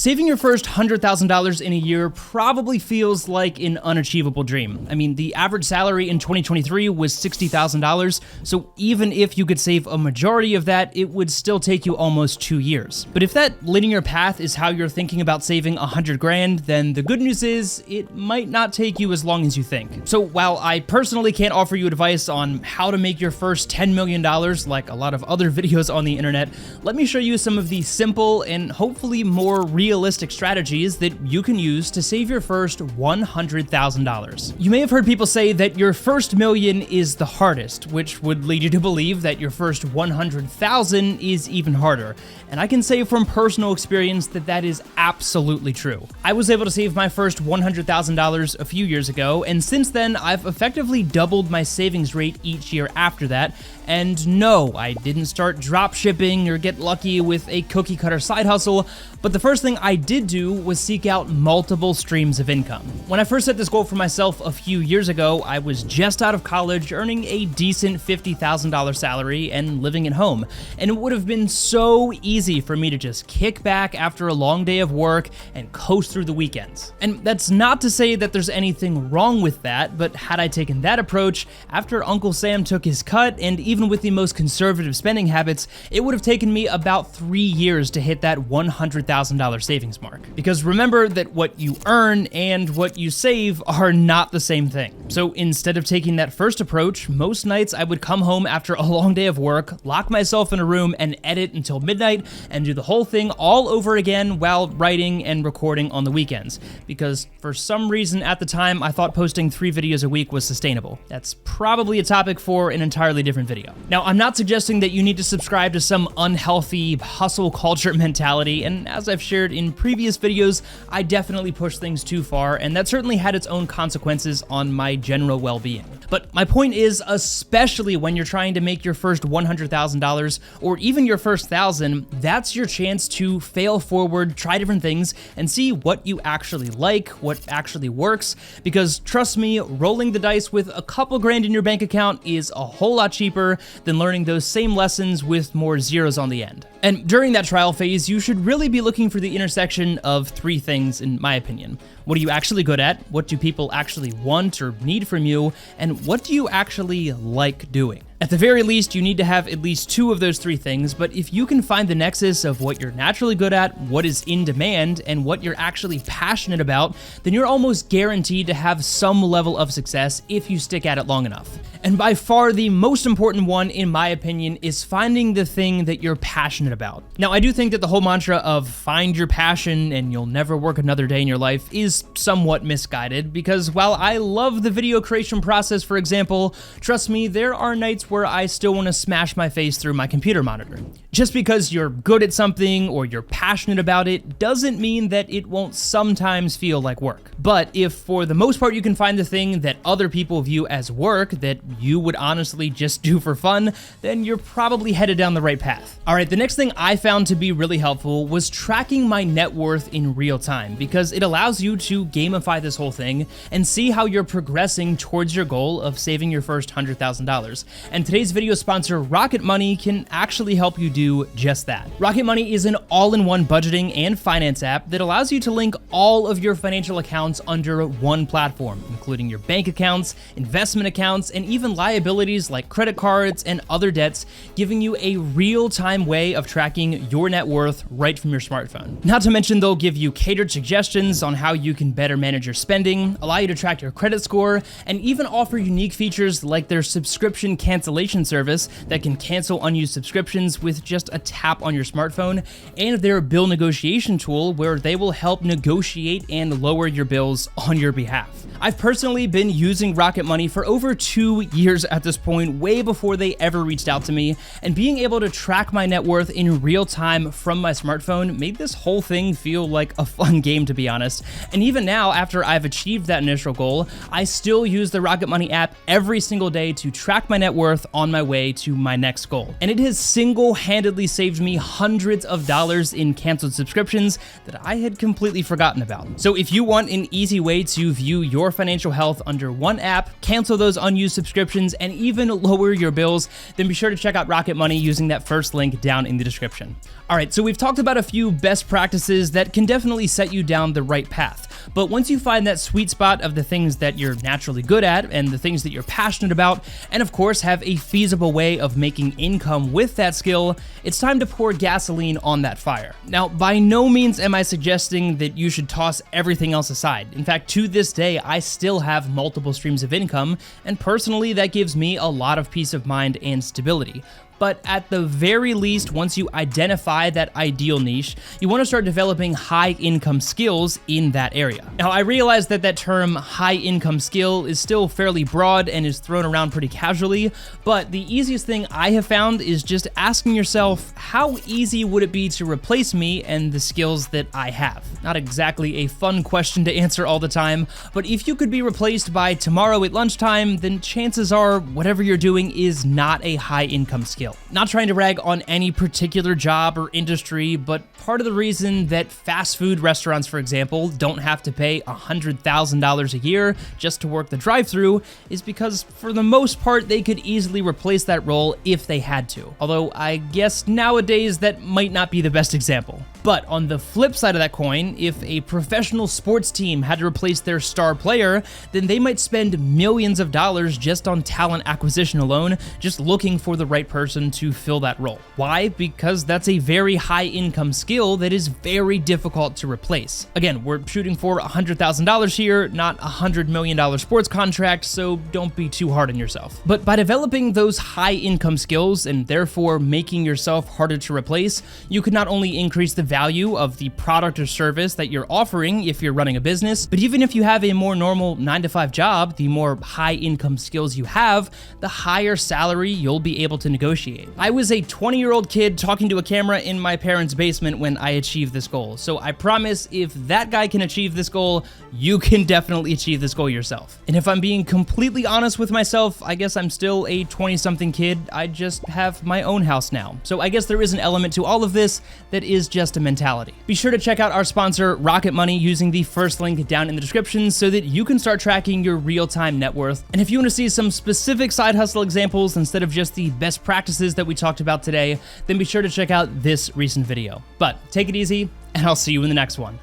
saving your first $100,000 in a year probably feels like an unachievable dream. I mean, the average salary in 2023 was $60,000, so even if you could save a majority of that, it would still take you almost 2 years. But if that linear path is how you're thinking about saving 100 grand, then the good news is it might not take you as long as you think. So while I personally can't offer you advice on how to make your first $10 million like a lot of other videos on the internet, let me show you some of the simple and hopefully more realistic strategies that you can use to save your first $100,000. You may have heard people say that your first million is the hardest, which would lead you to believe that your first 100,000 is even harder. And I can say from personal experience that that is absolutely true. I was able to save my first $100,000 a few years ago, and since then I've effectively doubled my savings rate each year after that. And no, I didn't start drop shipping or get lucky with a cookie cutter side hustle, but the first thing I did do was seek out multiple streams of income. When I first set this goal for myself a few years ago, I was just out of college earning a decent $50,000 salary and living at home, and it would have been so easy for me to just kick back after a long day of work and coast through the weekends. And that's not to say that there's anything wrong with that, but had I taken that approach after Uncle Sam took his cut, and even with the most conservative spending habits, it would have taken me about 3 years to hit that $100,000 savings mark. Because remember that what you earn and what you save are not the same thing. So instead of taking that first approach, most nights I would come home after a long day of work, lock myself in a room and edit until midnight and do the whole thing all over again while writing and recording on the weekends. Because for some reason at the time, I thought posting 3 videos a week was sustainable. That's probably a topic for an entirely different video. Now, I'm not suggesting that you need to subscribe to some unhealthy hustle culture mentality, and as I've shared in previous videos, I definitely pushed things too far, and that certainly had its own consequences on my general well-being. But my point is, especially when you're trying to make your first $100,000 or even your first $1,000, that's your chance to fail forward, try different things, and see what you actually like, what actually works, because trust me, rolling the dice with a couple grand in your bank account is a whole lot cheaper than learning those same lessons with more zeros on the end. And during that trial phase, you should really be looking for the intersection of 3 things, in my opinion. What are you actually good at? What do people actually want or need from you? And what do you actually like doing? At the very least, you need to have at least 2 of those 3 things, but if you can find the nexus of what you're naturally good at, what is in demand, and what you're actually passionate about, then you're almost guaranteed to have some level of success if you stick at it long enough. And by far the most important one, in my opinion, is finding the thing that you're passionate about. Now, I do think that the whole mantra of find your passion and you'll never work another day in your life is somewhat misguided, because while I love the video creation process, for example, trust me, there are nights where I still want to smash my face through my computer monitor. Just because you're good at something or you're passionate about it doesn't mean that it won't sometimes feel like work. But if for the most part you can find the thing that other people view as work that you would honestly just do for fun, then you're probably headed down the right path. All right, the next thing I found to be really helpful was tracking my net worth in real time, because it allows you to gamify this whole thing and see how you're progressing towards your goal of saving your first $100,000. And today's video sponsor, Rocket Money, can actually help you do just that. Rocket Money is an all-in-one budgeting and finance app that allows you to link all of your financial accounts under one platform, including your bank accounts, investment accounts, and even liabilities like credit cards and other debts, giving you a real-time way of tracking your net worth right from your smartphone. Not to mention, they'll give you catered suggestions on how you can better manage your spending, allow you to track your credit score, and even offer unique features like their subscription cancellation service that can cancel unused subscriptions with just a tap on your smartphone, and their bill negotiation tool where they will help negotiate and lower your bills on your behalf. I've personally been using Rocket Money for over 2 years at this point, way before they ever reached out to me, and being able to track my net worth in real time from my smartphone made this whole thing feel like a fun game, to be honest. And even now, after I've achieved that initial goal, I still use the Rocket Money app every single day to track my net worth on my way to my next goal. And it has single-handedly saved me hundreds of dollars in canceled subscriptions that I had completely forgotten about. So if you want an easy way to view your financial health under one app, cancel those unused subscriptions, and even lower your bills, then be sure to check out Rocket Money using that first link down in the description. All right, so we've talked about a few best practices that can definitely set you down the right path. But once you find that sweet spot of the things that you're naturally good at and the things that you're passionate about, and of course have a feasible way of making income with that skill, it's time to pour gasoline on that fire. Now, by no means am I suggesting that you should toss everything else aside. In fact, to this day, I still have multiple streams of income, and personally, that gives me a lot of peace of mind and stability. But at the very least, once you identify that ideal niche, you want to start developing high income skills in that area. Now, I realize that that term high income skill is still fairly broad and is thrown around pretty casually, but the easiest thing I have found is just asking yourself, how easy would it be to replace me and the skills that I have? Not exactly a fun question to answer all the time, but if you could be replaced by tomorrow at lunchtime, then chances are whatever you're doing is not a high income skill. Not trying to rag on any particular job or industry, but part of the reason that fast food restaurants, for example, don't have to pay $100,000 a year just to work the drive-thru is because, for the most part, they could easily replace that role if they had to. Although, I guess nowadays that might not be the best example. But on the flip side of that coin, if a professional sports team had to replace their star player, then they might spend millions of dollars just on talent acquisition alone, just looking for the right person to fill that role. Why? Because that's a very high income skill that is very difficult to replace. Again, we're shooting for $100,000 here, not a $100 million sports contract, so don't be too hard on yourself. But by developing those high income skills and therefore making yourself harder to replace, you could not only increase the value of the product or service that you're offering if you're running a business, but even if you have a more normal 9-to-5 job, the more high income skills you have, the higher salary you'll be able to negotiate. I was a 20-year-old kid talking to a camera in my parents' basement when I achieved this goal, so I promise if that guy can achieve this goal, you can definitely achieve this goal yourself. And if I'm being completely honest with myself, I guess I'm still a 20-something kid, I just have my own house now. So I guess there is an element to all of this that is just a mentality. Be sure to check out our sponsor, Rocket Money, using the first link down in the description so that you can start tracking your real-time net worth. And if you want to see some specific side hustle examples instead of just the best practices that we talked about today, then be sure to check out this recent video. But take it easy, and I'll see you in the next one.